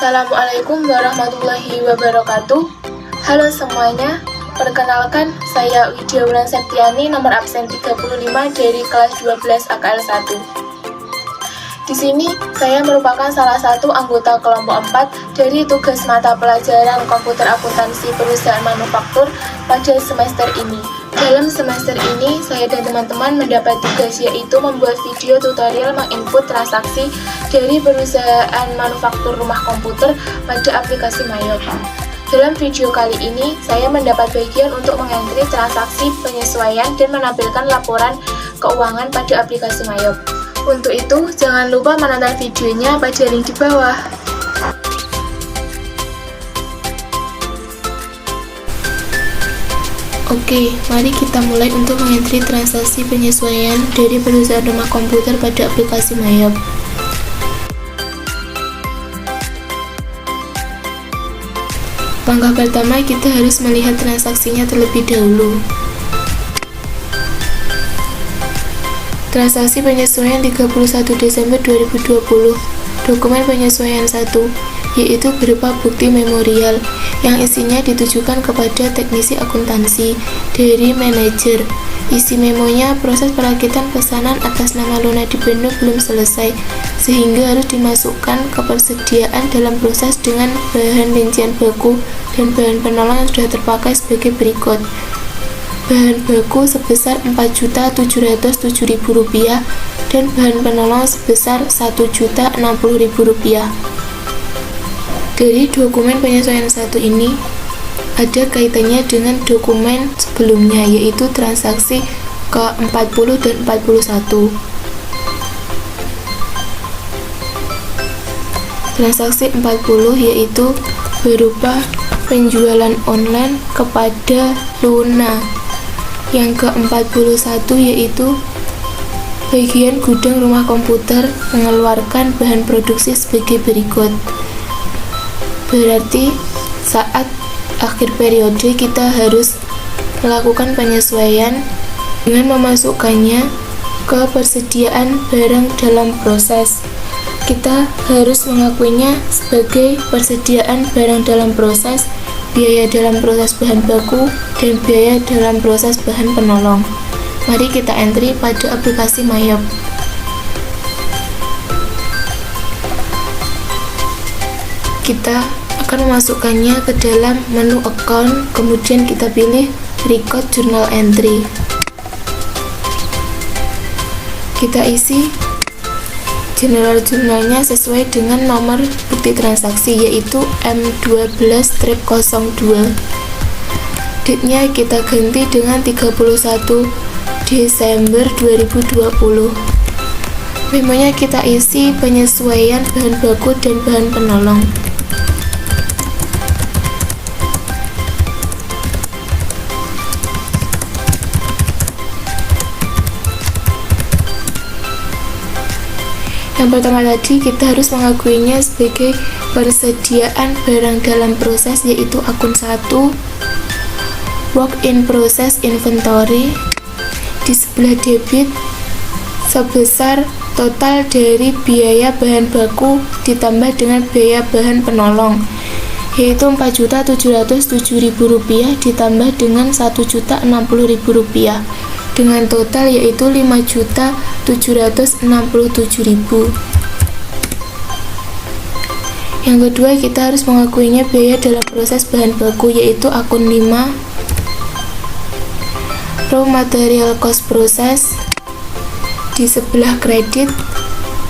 Assalamualaikum warahmatullahi wabarakatuh. Halo semuanya, perkenalkan saya Widya Wulan Septiani, nomor absen 35 dari kelas 12 AKL 1. Di sini saya merupakan salah satu anggota kelompok 4 dari tugas mata pelajaran komputer akuntansi perusahaan manufaktur pada semester ini. Dalam semester ini, saya dan teman-teman mendapat tugas yaitu membuat video tutorial menginput transaksi dari perusahaan manufaktur rumah komputer pada aplikasi Mayop. Dalam video kali ini, saya mendapat bagian untuk mengentri transaksi penyesuaian dan menampilkan laporan keuangan pada aplikasi Mayop. Untuk itu, jangan lupa menonton videonya pada link di bawah. Oke, mari kita mulai untuk mengentri transaksi penyesuaian dari perusahaan rumah komputer pada aplikasi Mayop. Langkah pertama, kita harus melihat transaksinya terlebih dahulu. Transaksi penyesuaian 31 Desember 2020. Dokumen penyesuaian 1, yaitu berupa bukti memorial yang isinya ditujukan kepada teknisi akuntansi dari manajer. Isi memonya, proses perakitan pesanan atas nama Luna di Bandung belum selesai, sehingga harus dimasukkan ke persediaan dalam proses dengan bahan rincian baku dan bahan penolong yang sudah terpakai sebagai berikut. Bahan baku sebesar Rp4.707.000 dan bahan penolong sebesar Rp1.060.000. Dari dokumen penyesuaian 1 ini ada kaitannya dengan dokumen sebelumnya, yaitu transaksi ke-40 dan 41. Transaksi 40 yaitu berupa penjualan online kepada Luna. Yang ke-41 yaitu bagian gudang rumah komputer mengeluarkan bahan produksi sebagai berikut. Berarti saat akhir periode kita harus melakukan penyesuaian dengan memasukkannya ke persediaan barang dalam proses. Kita harus mengakuinya sebagai persediaan barang dalam proses, biaya dalam proses bahan baku, dan biaya dalam proses bahan penolong. Mari kita entry pada aplikasi Mayop. Kita akan memasukkannya ke dalam menu account, kemudian kita pilih record journal entry. Kita isi general jurnalnya sesuai dengan nomor bukti transaksi, yaitu M12-02. Date-nya kita ganti dengan 31 Desember 2020. Memonya kita isi penyesuaian bahan baku dan bahan penolong. Yang pertama tadi kita harus mengakuinya sebagai persediaan barang dalam proses, yaitu akun 1, work in process inventory. Di sebelah debit sebesar total dari biaya bahan baku ditambah dengan biaya bahan penolong, yaitu Rp4.707.000 ditambah dengan Rp1.060.000, dengan total yaitu Rp5.767.000. Yang kedua, kita harus mengakuinya biaya dalam proses bahan baku, yaitu akun 5, raw material cost process. Di sebelah kredit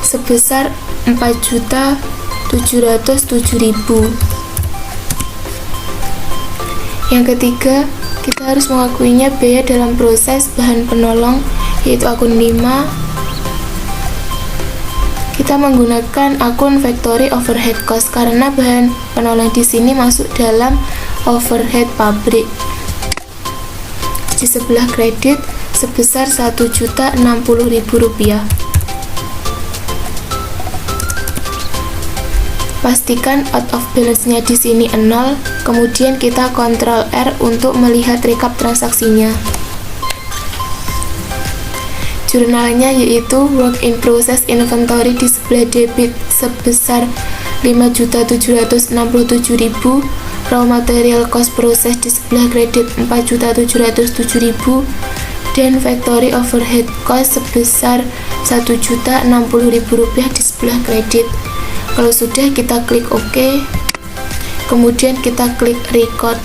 sebesar Rp4.707.000. Yang ketiga, kita harus mengakuinya biaya dalam proses bahan penolong, yaitu akun 5. Kita menggunakan akun factory overhead cost karena bahan penolong di sini masuk dalam overhead pabrik. Di sebelah kredit sebesar Rp1.060.000. Pastikan out of balance-nya di sini 0, kemudian kita Ctrl R untuk melihat rekap transaksinya. Jurnalnya yaitu work in process inventory di sebelah debit sebesar 5.767.000, raw material cost proses di sebelah kredit 4.707.000, dan factory overhead cost sebesar Rp1.060.000 di sebelah kredit. Kalau sudah, kita klik OK, kemudian kita klik record.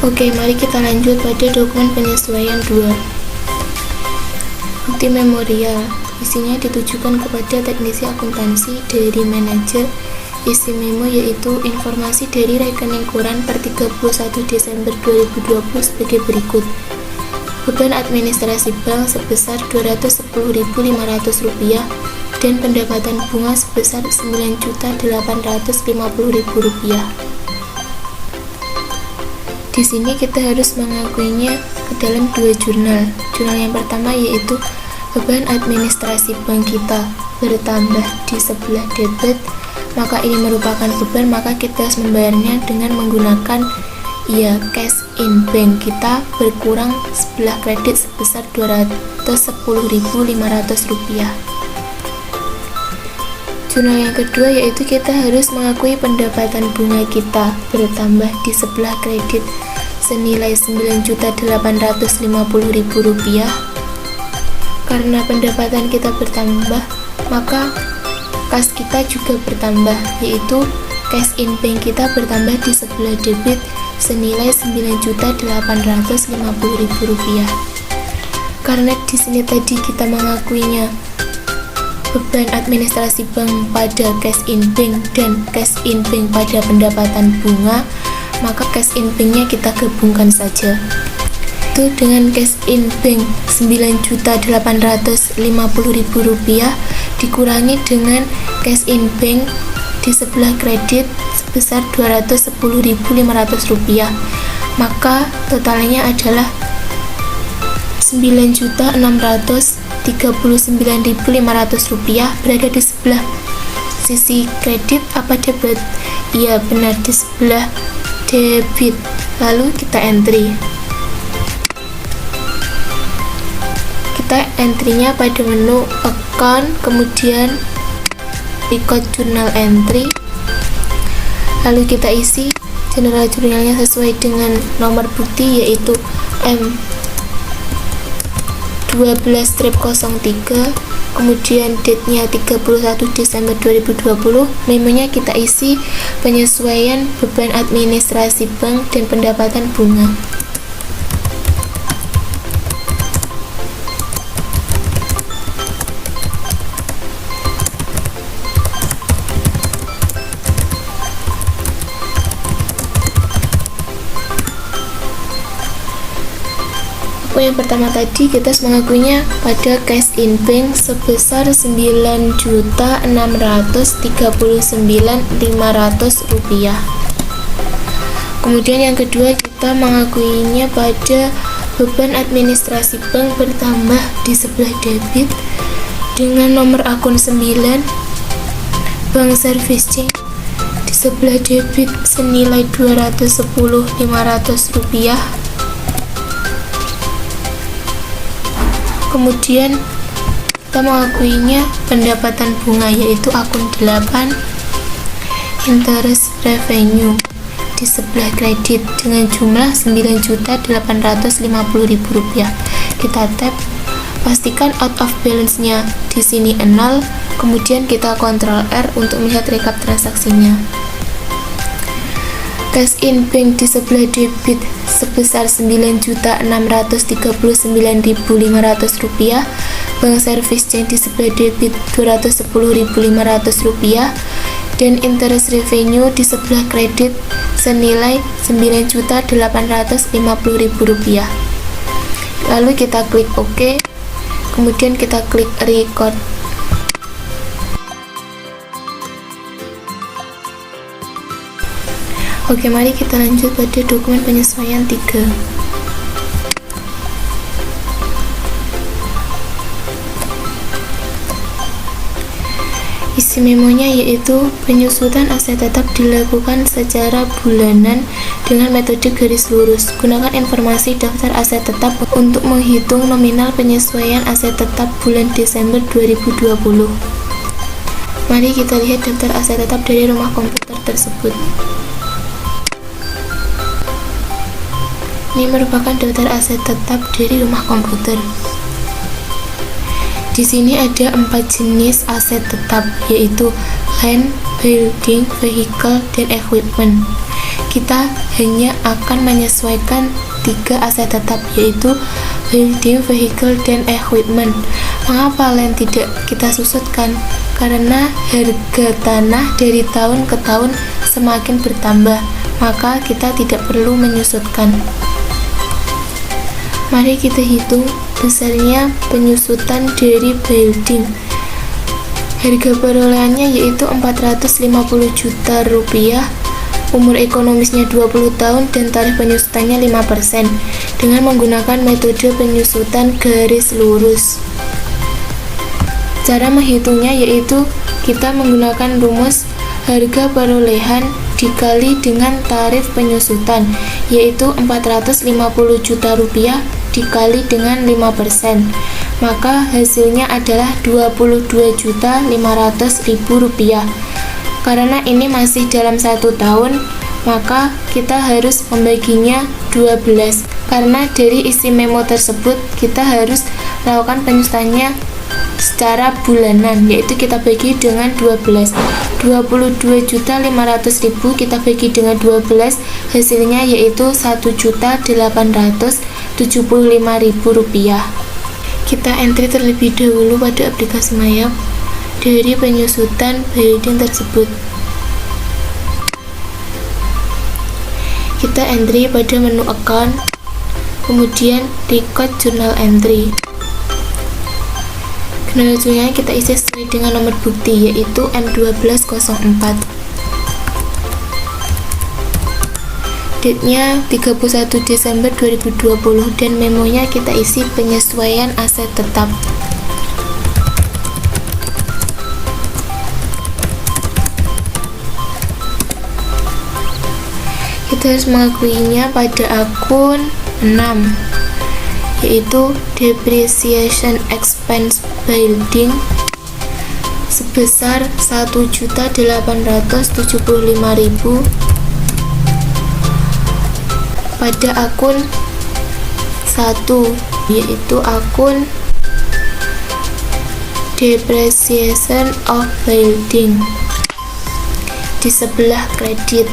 Oke, mari kita lanjut pada dokumen penyesuaian 2. Bukti memorial, isinya ditujukan kepada teknisi akuntansi dari manajer. Isi memo yaitu informasi dari rekening koran per 31 Desember 2020 sebagai berikut. Beban administrasi bank sebesar Rp210.500 dan pendapatan bunga sebesar Rp9.850.000. Di sini kita harus mengakuinya ke dalam dua jurnal. Jurnal yang pertama yaitu beban administrasi bank kita bertambah di sebelah debit, maka ini merupakan beban, maka kita harus membayarnya dengan menggunakan cash in bank kita berkurang sebelah kredit sebesar Rp210.500. Jurnal yang kedua yaitu kita harus mengakui pendapatan bunga kita bertambah di sebelah kredit senilai Rp9.850.000. Karena pendapatan kita bertambah, maka kas kita juga bertambah, yaitu cash in bank kita bertambah di sebelah debit senilai Rp9.850.000. Karena di sini tadi kita mengakuinya beban administrasi bank pada cash in bank dan cash in bank pada pendapatan bunga, maka cash in banknya kita gabungkan saja. Itu dengan cash in bank Rp9.850.000 dikurangi dengan cash in bank di sebelah kredit sebesar Rp210.500, maka totalnya adalah Rp9.639.500 berada di sebelah sisi kredit apa debit? Iya, benar, di sebelah debit. Lalu kita entry. Kita entry-nya pada menu account, kemudian record journal entry. Lalu kita isi general jurnalnya sesuai dengan nomor bukti yaitu M12-03, kemudian date-nya 31 Desember 2020. Memonya kita isi penyesuaian beban administrasi bank dan pendapatan bunga. Yang pertama tadi kita harus mengakuinya pada cash in bank sebesar Rp9.639.500. Kemudian yang kedua kita mengakuinya pada beban administrasi bank bertambah di sebelah debit dengan nomor akun 9 bank service change di sebelah debit senilai Rp210.500. Kemudian kita mengakuinya pendapatan bunga yaitu akun 8 interest revenue di sebelah kredit dengan jumlah Rp9.850.000. Kita tap, pastikan out of balance-nya di sini 0, kemudian kita Ctrl R untuk melihat rekap transaksinya. Cash in bank di sebelah debit sebesar Rp9.639.500, bank service change di sebelah debit Rp210.500, dan interest revenue di sebelah kredit senilai Rp9.850.000. Lalu kita klik OK, kemudian kita klik record. Oke, mari kita lanjut pada dokumen penyesuaian 3. Isi memonya yaitu penyusutan aset tetap dilakukan secara bulanan dengan metode garis lurus. Gunakan informasi daftar aset tetap untuk menghitung nominal penyesuaian aset tetap bulan Desember 2020. Mari kita lihat daftar aset tetap dari rumah komputer tersebut. Ini merupakan daftar aset tetap dari rumah komputer. Di sini ada 4 jenis aset tetap, yaitu land, building, vehicle, dan equipment. Kita hanya akan menyesuaikan 3 aset tetap, yaitu building, vehicle, dan equipment. Mengapa land tidak kita susutkan? Karena harga tanah dari tahun ke tahun semakin bertambah, maka kita tidak perlu menyusutkan. Mari kita hitung besarnya penyusutan dari building. Harga perolehannya yaitu 450 juta rupiah, umur ekonomisnya 20 tahun, dan tarif penyusutannya 5% dengan menggunakan metode penyusutan garis lurus. Cara menghitungnya yaitu kita menggunakan rumus harga perolehan dikali dengan tarif penyusutan, yaitu 450 juta rupiah dikali dengan 5%, maka hasilnya adalah 22.500.000 rupiah. Karena ini masih dalam 1 tahun, maka kita harus membaginya 12. Karena dari isi memo tersebut kita harus lakukan penyusutannya secara bulanan, yaitu kita bagi dengan 12. 22.500.000 kita bagi dengan 12, hasilnya yaitu 1.875.000 rupiah. Kita entry terlebih dahulu pada aplikasi Mayap dari penyusutan building tersebut. Kita entry pada menu account, kemudian record journal entry. Kronologinya kita isi sesuai dengan nomor bukti, yaitu M1204. Date-nya 31 Desember 2020 dan memonya kita isi penyesuaian aset tetap. Kita harus mengakuinya pada akun 6, yaitu depreciation expense building sebesar 1.875.000 pada akun 1, yaitu akun depreciation of building di sebelah kredit.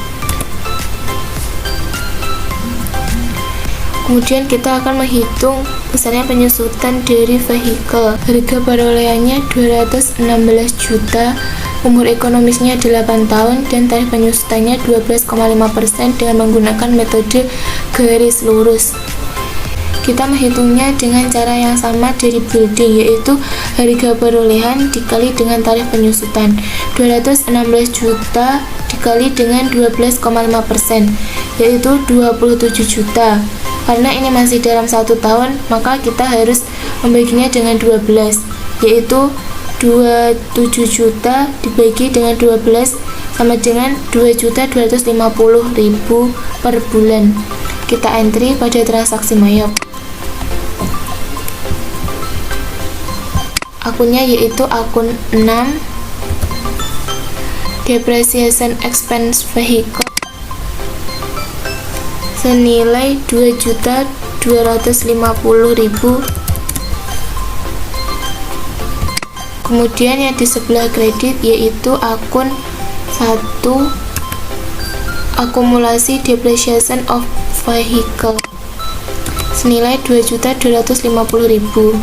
Kemudian kita akan menghitung besarnya penyusutan dari vehicle. Harga perolehannya 216 juta, umur ekonomisnya 8 tahun, dan tarif penyusutannya 12,5% dengan menggunakan metode garis lurus. Kita menghitungnya dengan cara yang sama dari building, yaitu harga perolehan dikali dengan tarif penyusutan. 216 juta dikali dengan 12,5%, yaitu 27 juta. Karena ini masih dalam 1 tahun, maka kita harus membaginya dengan 12, yaitu 27 juta dibagi dengan 12 sama dengan 2.250.000 per bulan. Kita entry pada transaksi Mayap. Akunnya yaitu akun 6, depreciation expense vehicle, senilai 2.250.000. Kemudian yang di sebelah kredit yaitu akun 1, akumulasi depreciation of vehicle, senilai 2.250.000.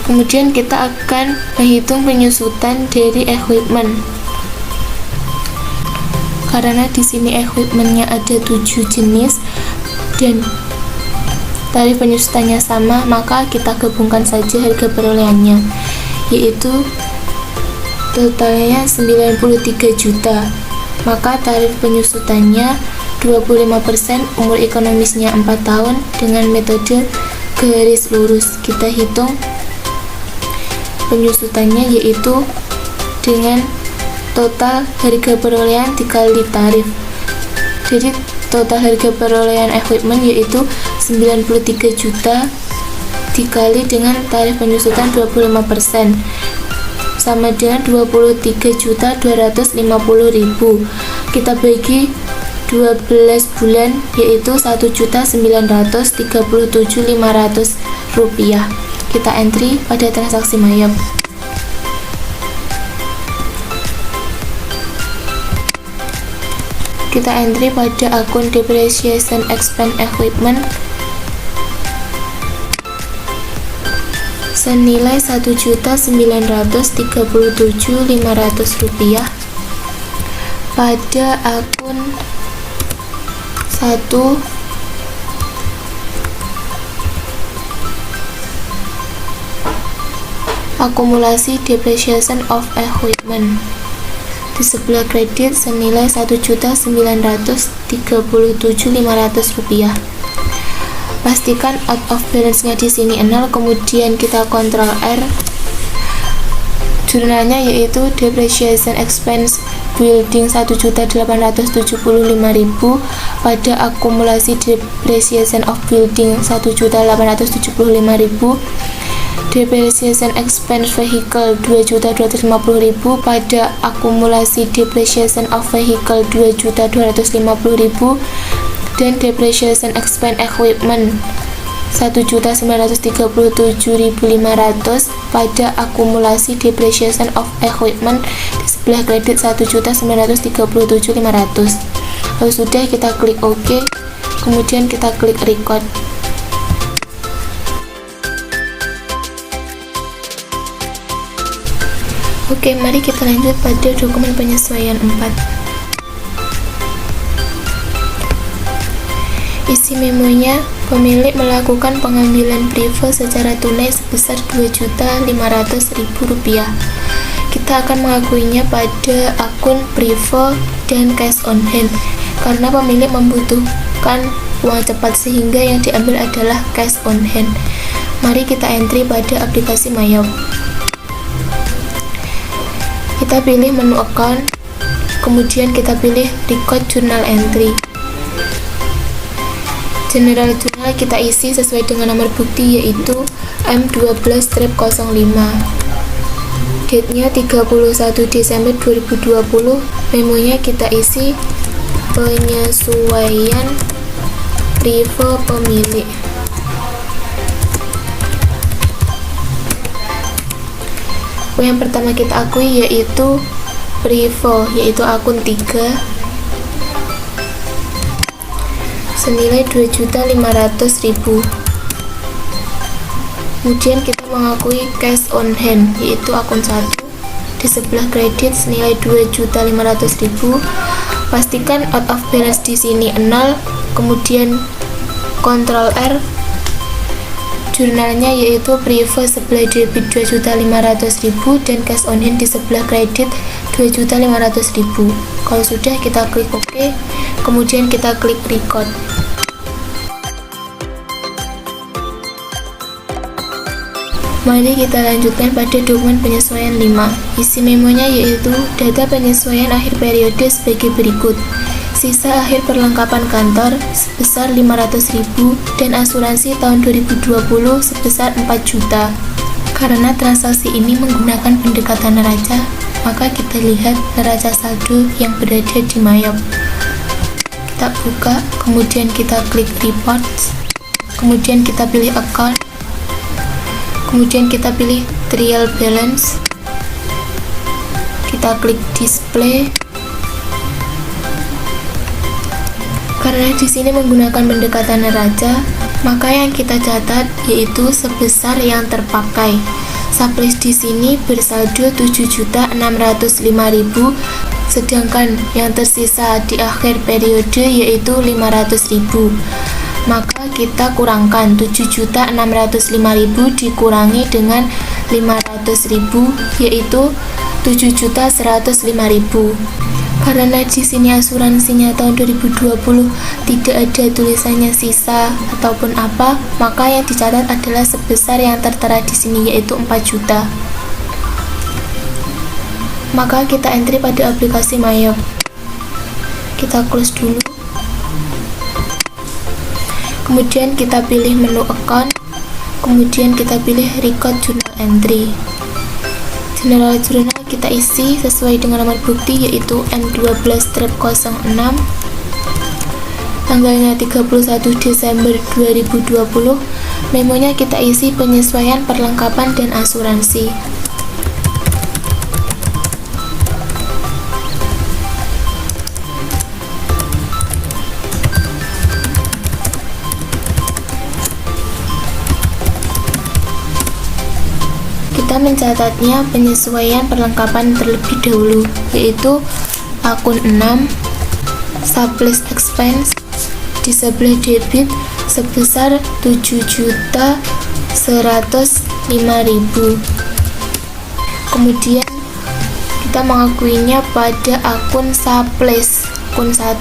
Kemudian kita akan menghitung penyusutan dari equipment. Karena di sini equipmentnya ada 7 jenis dan tarif penyusutannya sama, maka kita gabungkan saja harga perolehannya, yaitu totalnya 93 juta. Maka tarif penyusutannya 25%, umur ekonomisnya 4 tahun dengan metode garis lurus. Kita hitung penyusutannya yaitu dengan total harga perolehan dikali tarif. Jadi total harga perolehan equipment yaitu 93 juta dikali dengan tarif penyusutan 25% sama dengan 23.250.000. Kita bagi 12 bulan yaitu 1.937.500 rupiah. Kita entry pada transaksi Mayap. Kita entry pada akun depreciation expense equipment senilai 1.937.500 rupiah pada akun 1 akumulasi depreciation of equipment. Di sebelah kredit senilai 1.937.500 rupiah. Pastikan out of balance-nya di sini 0, kemudian kita Ctrl R. Jurnalnya yaitu depreciation expense building 1.875.000 pada akumulasi depreciation of building 1.875.000. Depreciation expense vehicle 2.250.000 pada akumulasi depreciation of vehicle 2.250.000 dan depreciation expense equipment 1.937.500 pada akumulasi depreciation of equipment di sebelah kredit 1.937.500. Lalu sudah, kita klik OK, kemudian kita klik record. Oke, mari kita lanjut pada dokumen penyesuaian 4. Isi memonya, pemilik melakukan pengambilan privo secara tunai sebesar Rp2.500.000. Kita akan mengakuinya pada akun privo dan cash on hand karena pemilik membutuhkan uang cepat sehingga yang diambil adalah cash on hand. Mari kita entry pada aplikasi Mayap. Kita pilih menu account, kemudian kita pilih record journal entry. General journal kita isi sesuai dengan nomor bukti yaitu M12-05. Date-nya 31 Desember 2020. Memonya kita isi penyesuaian privo pemilik. Yang pertama kita akui yaitu privo, yaitu akun 3 senilai 2.500.000. Kemudian kita mengakui cash on hand yaitu akun 1 di sebelah kredit senilai 2.500.000. Pastikan out of balance di sini 0, kemudian Ctrl R. Jurnalnya yaitu privo sebelah debit 2.500.000 dan cash on hand di sebelah kredit 2.500.000. Kalau sudah, kita klik OK, kemudian kita klik record. Mari kita lanjutkan pada dokumen penyesuaian 5. Isi memonya yaitu data penyesuaian akhir periode sebagai berikut. Sisa akhir perlengkapan kantor sebesar 500.000 dan asuransi tahun 2020 sebesar 4 juta. Karena transaksi ini menggunakan pendekatan neraca, maka kita lihat neraca saldo yang berada di Mayap. Kita buka, kemudian kita klik report, kemudian kita pilih account, kemudian kita pilih trial balance, kita klik display. Karena di sini menggunakan pendekatan neraca, maka yang kita catat yaitu sebesar yang terpakai. Supplies di sini bersaldo 7.605.000, sedangkan yang tersisa di akhir periode yaitu 500.000. Maka kita kurangkan 7.605.000 dikurangi dengan 500.000 yaitu 7.105.000. Karena di sini asuransinya tahun 2020 tidak ada tulisannya sisa ataupun apa, maka yang dicatat adalah sebesar yang tertera di sini yaitu 4 juta. maka kita entry pada aplikasi Mayop. Kita close dulu. Kemudian kita pilih menu account. Kemudian kita pilih record journal entry. General jurnal kita isi sesuai dengan nomor bukti, yaitu M12-06, tanggalnya 31 Desember 2020. Memonya kita isi penyesuaian perlengkapan dan asuransi. Kita mencatatnya penyesuaian perlengkapan terlebih dahulu, yaitu akun 6 surplus expense di sebelah debit sebesar 7.105.000. Kemudian kita mengakuinya pada akun surplus akun 1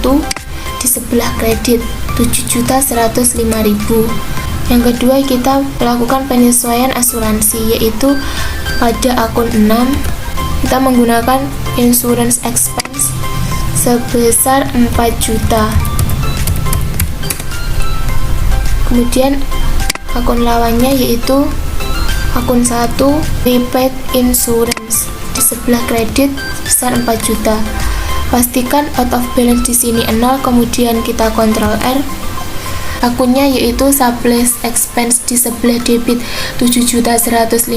di sebelah kredit 7.105.000. Yang kedua, kita melakukan penyesuaian asuransi, yaitu pada akun 6 kita menggunakan insurance expense sebesar 4 juta. Kemudian akun lawannya yaitu akun 1 prepaid insurance di sebelah kredit sebesar 4 juta. Pastikan out of balance di sini 0, kemudian kita Ctrl R. Akunnya yaitu surplus expense di sebelah debit 7.105.000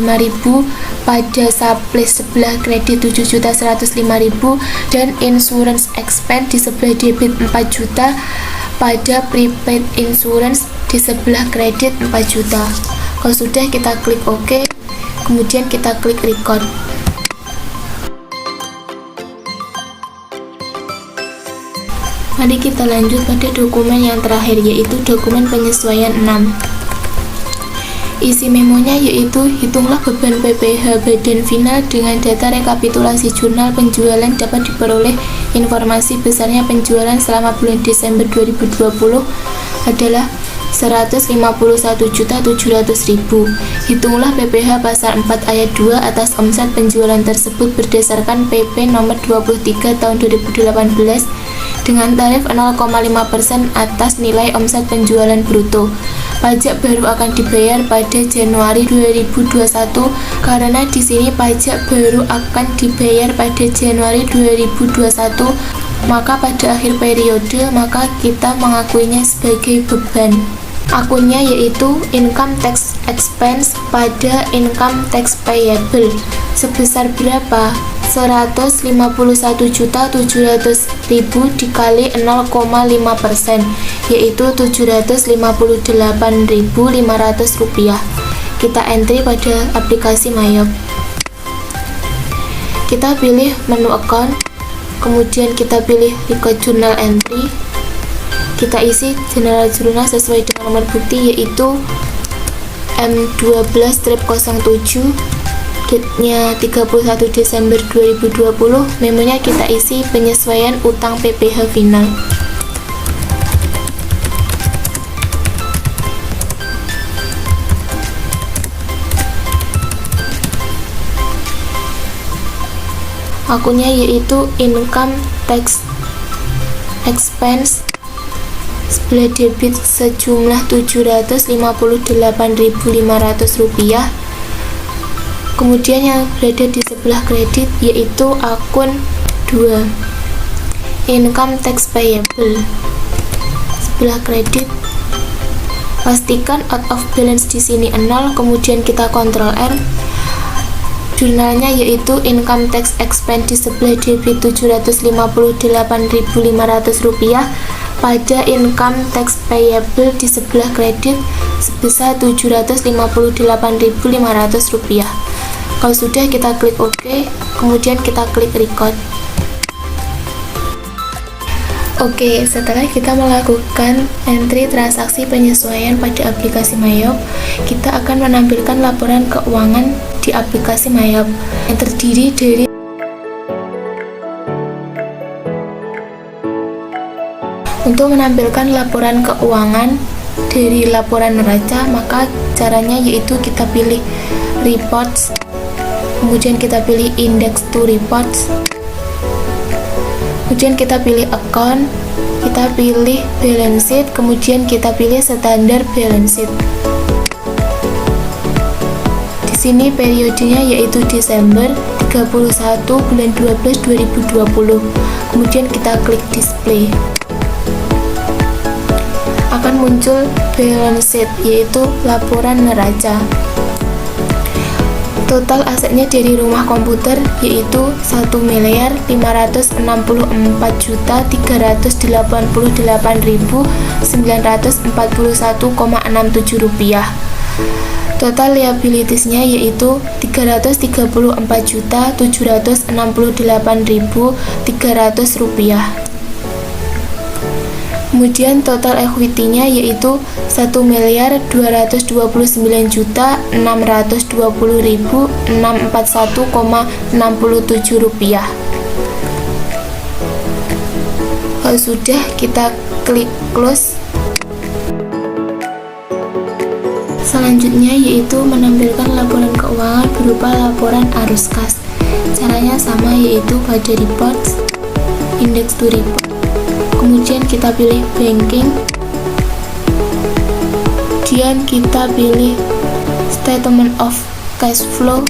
pada surplus sebelah kredit 7.105.000 dan insurance expense di sebelah debit 4 juta pada prepaid insurance di sebelah kredit 4 juta. Kalau sudah, kita klik OK, kemudian kita klik record. Mari kita lanjut pada dokumen yang terakhir, yaitu dokumen penyesuaian 6. Isi memonya yaitu hitunglah beban PPh badan final dengan data rekapitulasi jurnal penjualan dapat diperoleh informasi besarnya penjualan selama bulan Desember 2020 adalah 151.700.000. Hitunglah PPh pasar 4 ayat 2 atas omset penjualan tersebut berdasarkan PP nomor 23 tahun 2018 dengan tarif 0,5% atas nilai omset penjualan bruto. Pajak baru akan dibayar pada Januari 2021 karena di sini pajak baru akan dibayar pada Januari 2021, maka pada akhir periode maka kita mengakuinya sebagai beban. Akunnya yaitu income tax expense pada income tax payable sebesar berapa? 151.700.000 dikali 0,5%, yaitu 758.500 rupiah. Kita entry pada aplikasi Mayop. Kita pilih menu account, kemudian kita pilih record journal entry. Kita isi general jurnal sesuai dengan nomor bukti, yaitu M12-07, date-nya 31 Desember 2020. Memonya kita isi penyesuaian utang PPh final. Akunnya yaitu income tax expense sebelah debit sejumlah 758.500 rupiah. Kemudian yang berada di sebelah kredit yaitu akun 2 income tax payable sebelah kredit. Pastikan out of balance di sini 0, kemudian kita Ctrl R. Jurnalnya yaitu income tax expense di sebelah debit 758.500 rupiah pada income tax payable di sebelah kredit sebesar 758.500 rupiah. Kalau sudah, kita klik OK, kemudian kita klik record. Oke, setelah kita melakukan entry transaksi penyesuaian pada aplikasi Mayop, kita akan menampilkan laporan keuangan di aplikasi Mayop yang terdiri dari untuk menampilkan laporan keuangan dari laporan neraca, maka caranya yaitu kita pilih reports, kemudian kita pilih index to reports, kemudian kita pilih account, kita pilih balance sheet, kemudian kita pilih standar balance sheet. Di sini periodenya yaitu Desember 31 bulan 12 2020. Kemudian kita klik display. Akan muncul balance sheet, yaitu laporan neraca. Total asetnya dari rumah komputer yaitu 1.554.388.941,67 rupiah. Total liabilitiesnya yaitu 334.768.300 rupiah. Kemudian total equity-nya yaitu 1.229.620.641,67 rupiah. Kalau sudah, kita klik close. Selanjutnya yaitu menampilkan laporan keuangan berupa laporan arus kas. Caranya sama, yaitu pada reports, index to report, kemudian kita pilih banking, kemudian kita pilih statement of cash flow,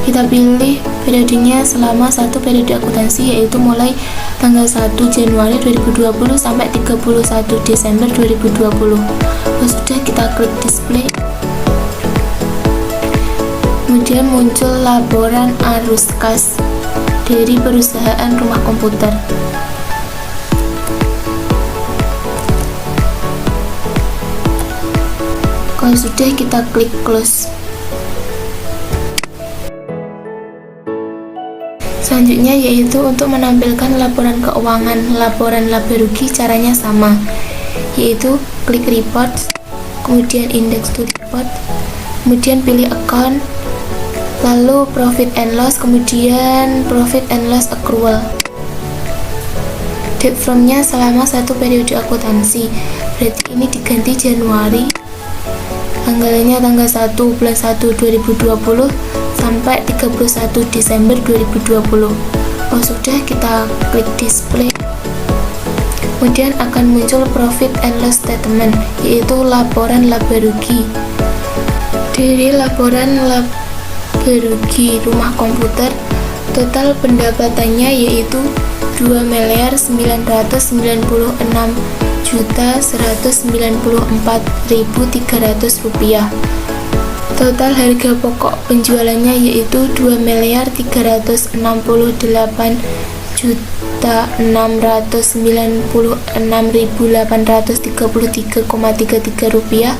kita pilih periodenya selama satu periode akuntansi, yaitu mulai tanggal 1 Januari 2020 sampai 31 Desember 2020. Sudah, kita klik display. Kemudian muncul laporan arus kas dari perusahaan rumah komputer. Kalau sudah, kita klik close. Selanjutnya yaitu untuk menampilkan laporan keuangan, laporan laba rugi. Caranya sama, yaitu klik reports, kemudian index to report, kemudian pilih account, lalu profit and loss, kemudian profit and loss accrual. Date from-nya selama satu periode akuntansi, berarti ini diganti Januari, tanggalnya tanggal 1 bulan 1 2020 sampai 31 Desember 2020. Sudah, kita klik display. Kemudian akan muncul profit and loss statement, yaitu laporan laba rugi. Dari laporan laba rugi rumah komputer, total pendapatannya yaitu 2.996.194.300 rupiah. Total harga pokok penjualannya yaitu 2.396.696.833,33 rupiah,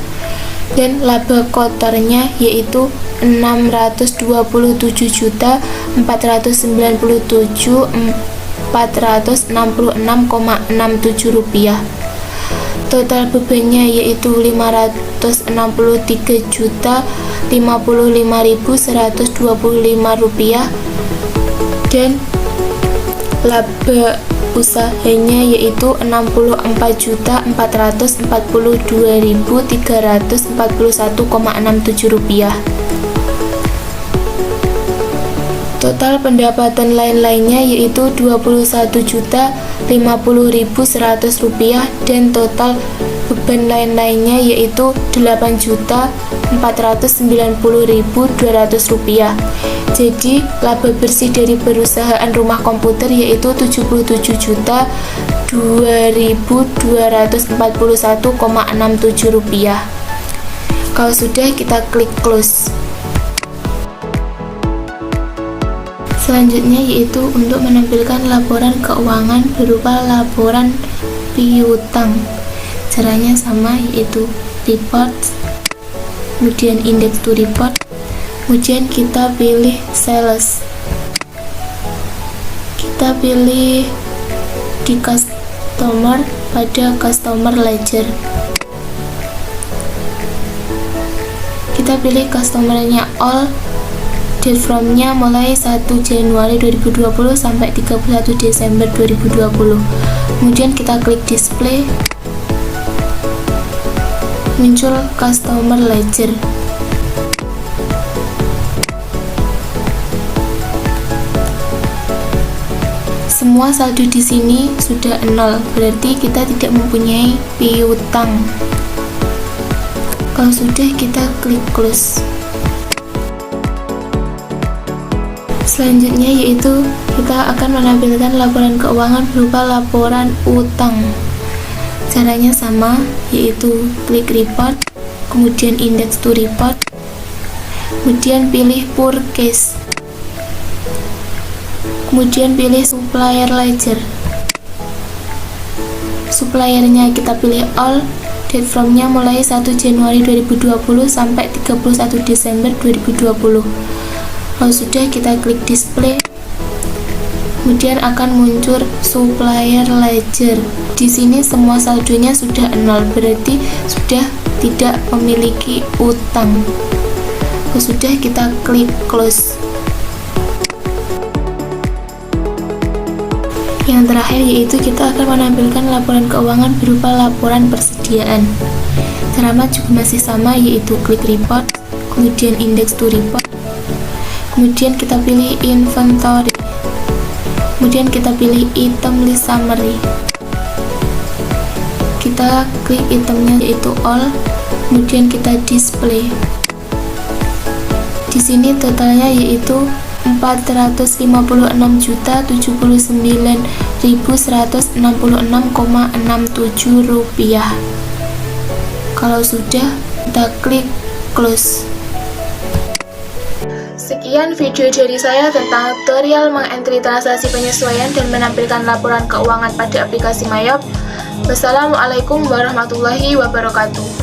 dan laba kotornya yaitu 627.497.466,67 rupiah. Total bebannya yaitu 563.055.125 rupiah, dan laba usahanya yaitu 64.442.341,67 rupiah. Total pendapatan lain-lainnya yaitu 21.050.100 rupiah, dan total beban lain-lainnya yaitu 8.490.200 rupiah. Jadi laba bersih dari perusahaan rumah komputer yaitu 77.2.241,67 rupiah. Kalau sudah, kita klik close. Selanjutnya yaitu untuk menampilkan laporan keuangan berupa laporan piutang. Caranya sama, yaitu reports, kemudian index to report, kemudian kita pilih sales, kita pilih di customer pada customer ledger, kita pilih customernya all. Date from-nya mulai 1 Januari 2020 sampai 31 Desember 2020. Kemudian kita klik display. Muncul customer ledger. semua saldo di sini sudah 0, berarti kita tidak mempunyai piutang. Kalau sudah, kita klik close. Selanjutnya yaitu kita akan menampilkan laporan keuangan berupa laporan utang. Caranya sama, yaitu klik report, kemudian index to report, kemudian pilih purchase, kemudian pilih supplier ledger. Suppliernya kita pilih all, date from-nya mulai 1 Januari 2020 sampai 31 Desember 2020. Kalau sudah, kita klik display, kemudian akan muncul supplier ledger. Di sini semua saldonya sudah 0, berarti sudah tidak memiliki utang. Kalau sudah, kita klik close. Yang terakhir yaitu kita akan menampilkan laporan keuangan berupa laporan persediaan. Cara juga masih sama, yaitu klik report, kemudian index to report, kemudian kita pilih inventory, kemudian kita pilih item list summary. Kita klik itemnya yaitu all, kemudian kita display. Di sini totalnya yaitu 459.169.166,67 rupiah. Kalau sudah, kita klik close. Sekian video dari saya tentang tutorial mengentry transaksi penyesuaian dan menampilkan laporan keuangan pada aplikasi Mayop. Wassalamualaikum warahmatullahi wabarakatuh.